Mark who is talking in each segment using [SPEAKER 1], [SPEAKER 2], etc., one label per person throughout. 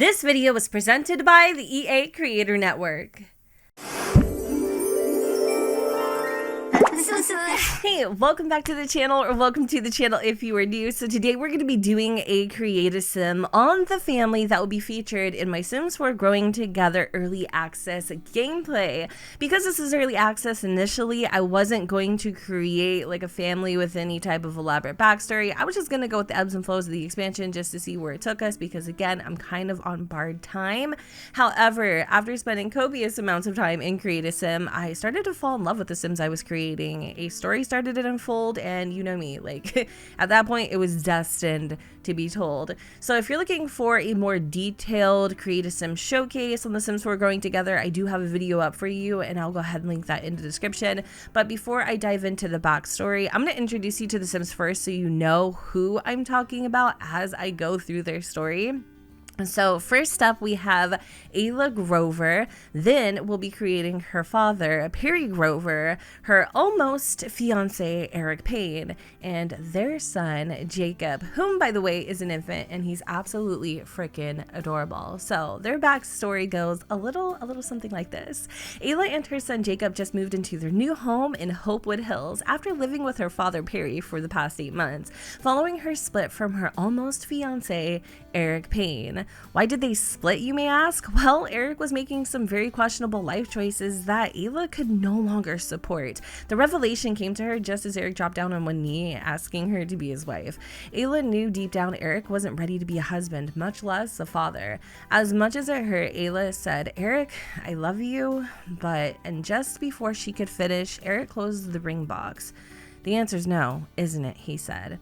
[SPEAKER 1] This video was presented by the EA Creator Network. Hey, welcome back to the channel, or welcome to the channel if you are new. So today we're going to be doing a create a sim on the family that will be featured in my Sims 4 Growing Together early access gameplay. Because this is early access initially, I wasn't going to create like a family with any type of elaborate backstory. I was just going to go with the ebbs and flows of the expansion just to see where it took us, because again, I'm kind of on borrowed time. However, after spending copious amounts of time in create a sim, I started to fall in love with the Sims I was creating. A story started to unfold, and you know me, like at that point it was destined to be told. So if you're looking for a more detailed create a sim showcase on the Sims 4 Growing Together, I do have a video up for you, and I'll go ahead and link that in the description. But before I dive into the backstory, I'm going to introduce you to the Sims first so you know who I'm talking about as I go through their story. So first up, we have Ayela Grover. Then we'll be creating her father, Perry Grover, her almost fiance, Eric Payne, and their son, Jacob, whom, by the way, is an infant, and he's absolutely freaking adorable. So their backstory goes a little something like this. Ayela and her son, Jacob, just moved into their new home in Hopewell Hills after living with her father, Perry, for the past 8 months, following her split from her almost fiance, Eric Payne. Why did they split, you may ask? Well, Eric was making some very questionable life choices that Ayela could no longer support. The revelation came to her just as Eric dropped down on one knee, asking her to be his wife. Ayela knew deep down Eric wasn't ready to be a husband, much less a father. As much as it hurt, Ayela said, "Eric, I love you," and just before she could finish, Eric closed the ring box. "The answer's no, isn't it?" he said.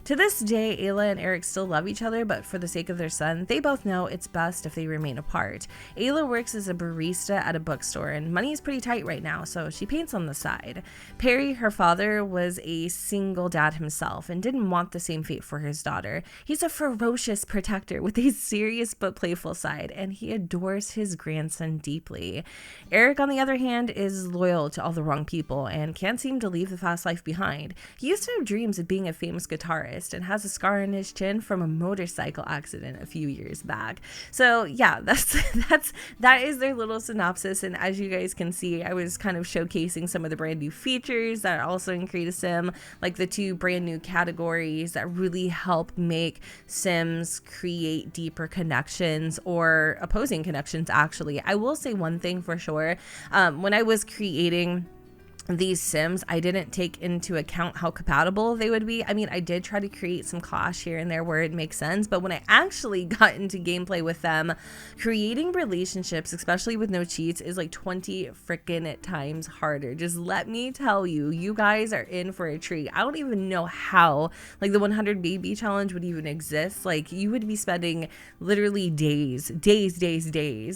[SPEAKER 1] To this day, Ayela and Eric still love each other, but for the sake of their son, they both know it's best if they remain apart. Ayela works as a barista at a bookstore, and money is pretty tight right now, so she paints on the side. Perry, her father, was a single dad himself and didn't want the same fate for his daughter. He's a ferocious protector with a serious but playful side, and he adores his grandson deeply. Eric, on the other hand, is loyal to all the wrong people and can't seem to leave the fast life behind. He used to have dreams of being a famous guitarist and has a scar on his chin from a motorcycle accident a few years back. So yeah, that is their little synopsis. And as you guys can see, I was kind of showcasing some of the brand new features that are also in Create a Sim, like the 2 brand new categories that really help make Sims create deeper connections, or opposing connections actually. I will say one thing for sure, when I was creating these Sims, I didn't take into account how compatible they would be. I mean, I did try to create some clash here and there where it makes sense, but when I actually got into gameplay with them, creating relationships, especially with no cheats, is like 20 freaking times harder. Just let me tell you, you guys are in for a treat. I don't even know how like the 100 baby challenge would even exist. Like, you would be spending literally days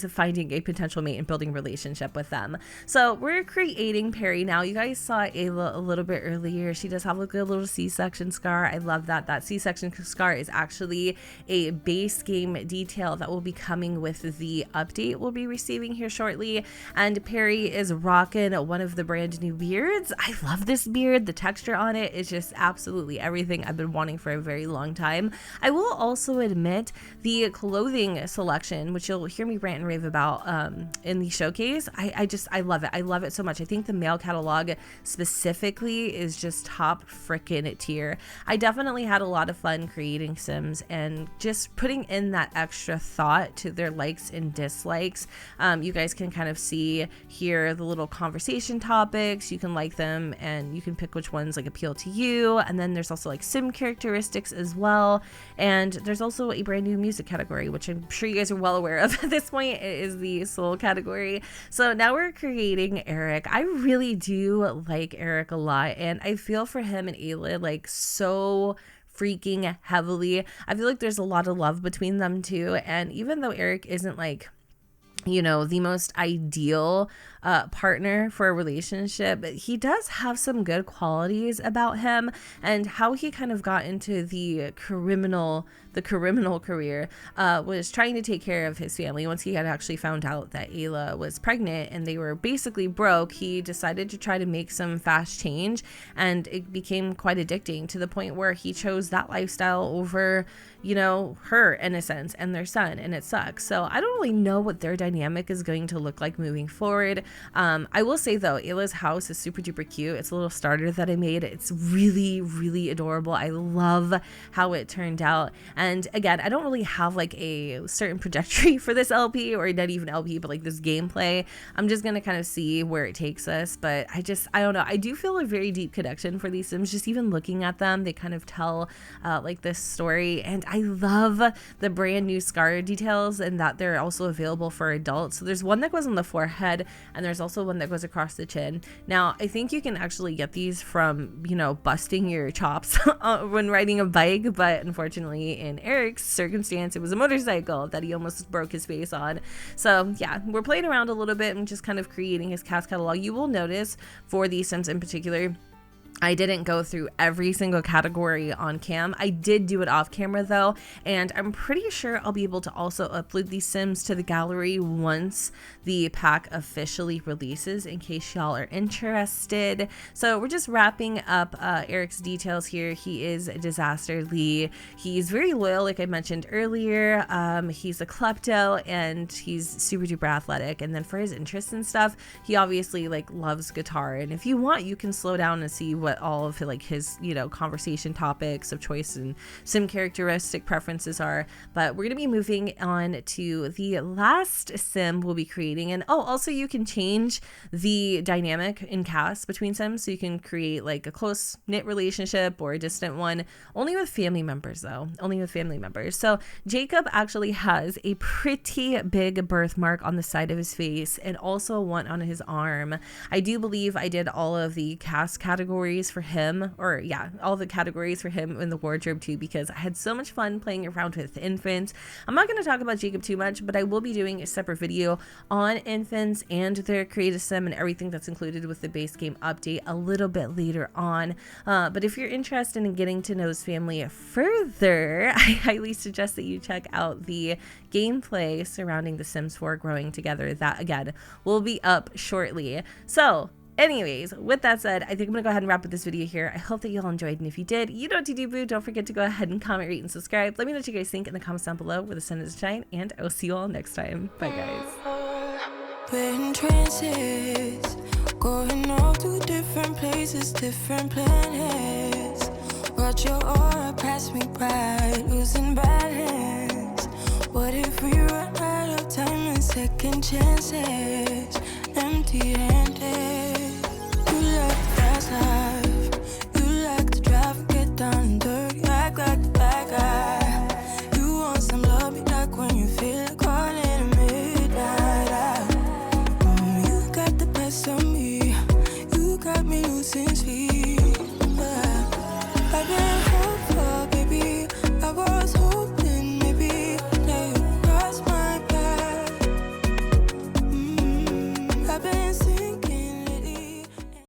[SPEAKER 1] finding a potential mate and building a relationship with them. So we're creating Perry now. You guys saw Ayela a little bit earlier. She does have like a little C-section scar. I love that. That C-section scar is actually a base game detail that will be coming with the update we'll be receiving here shortly. And Perry is rocking one of the brand new beards. I love this beard. The texture on it is just absolutely everything I've been wanting for a very long time. I will also admit the clothing selection, which you'll hear me rant and rave about in the showcase, I love it. I love it so much. I think the male catalog specifically is just top frickin' tier. I definitely had a lot of fun creating Sims and just putting in that extra thought to their likes and dislikes. You guys can kind of see here the little conversation topics. You can like them and you can pick which ones like appeal to you. And then there's also like Sim characteristics as well. And there's also a brand new music category, which I'm sure you guys are well aware of at this point. It is the soul category. So now we're creating Eric. I really do like Eric a lot, and I feel for him and Ayela like so freaking heavily. I feel like there's a lot of love between them too, and even though Eric isn't like, you know, the most ideal partner for a relationship, he does have some good qualities about him, and how he kind of got into the criminal the criminal career, was trying to take care of his family. Once he had actually found out that Ayela was pregnant and they were basically broke, he decided to try to make some fast change, and it became quite addicting to the point where he chose that lifestyle over, you know, her in a sense, and their son, and it sucks. So I don't really know what their dynamic is going to look like moving forward. I will say though, Ayla's house is super duper cute. It's a little starter that I made. It's really, really adorable. I love how it turned out. And again, I don't really have like a certain trajectory for this LP, or not even LP, but like this gameplay. I'm just gonna kind of see where it takes us. But I don't know. I do feel a very deep connection for these Sims. Just even looking at them, they kind of tell like this story. And I love the brand new scar details, and that they're also available for adults. So there's one that goes on the forehead, and there's also one that goes across the chin. Now, I think you can actually get these from, you know, busting your chops when riding a bike, but unfortunately in Eric's circumstance, it was a motorcycle that he almost broke his face on. So yeah, we're playing around a little bit and just kind of creating his cast catalog. You will notice for these Sims in particular, I didn't go through every single category on cam. I did do it off camera though, and I'm pretty sure I'll be able to also upload these Sims to the gallery once the pack officially releases, in case y'all are interested. So we're just wrapping up Eric's details here. He is Disaster Lee. He's very loyal, like I mentioned earlier. He's a klepto, and he's super duper athletic. And then for his interests and stuff, he obviously like loves guitar. And if you want, you can slow down and see what all of like his, you know, conversation topics of choice and Sim characteristic preferences are. But we're gonna be moving on to the last Sim we'll be creating. And oh, also you can change the dynamic in cast between Sims, so you can create like a close knit relationship or a distant one, only with family members though, only with family members. So Jakob actually has a pretty big birthmark on the side of his face, and also one on his arm. I do believe I did all of the cast categories for him, or yeah, all the categories for him in the wardrobe too, because I had so much fun playing around with infants. I'm not going to talk about Jakob too much, but I will be doing a separate video on infants and their creative sim and everything that's included with the base game update a little bit later on. But if you're interested in getting to know his family further, I highly suggest that you check out the gameplay surrounding the Sims 4 growing together. That again will be up shortly. So anyways, with that said, I think I'm gonna go ahead and wrap up this video here. I hope that you all enjoyed, and if you did, you know what to do, boo. Don't forget to go ahead and comment, rate, and subscribe. Let me know what you guys think in the comments down below where the sun is shine, and I'll see you all next time. Bye guys.
[SPEAKER 2] We're in trances, going off to different places, different planets. Watch your aura pass me by, losing balance. What if we run out of time and second chances? Empty-handed. You like the fast life, you like to drive and get down and dirty, you act like the bad guy. You want some love, you like when you feel like calling at midnight. You got the best of me, you got me losing sleep.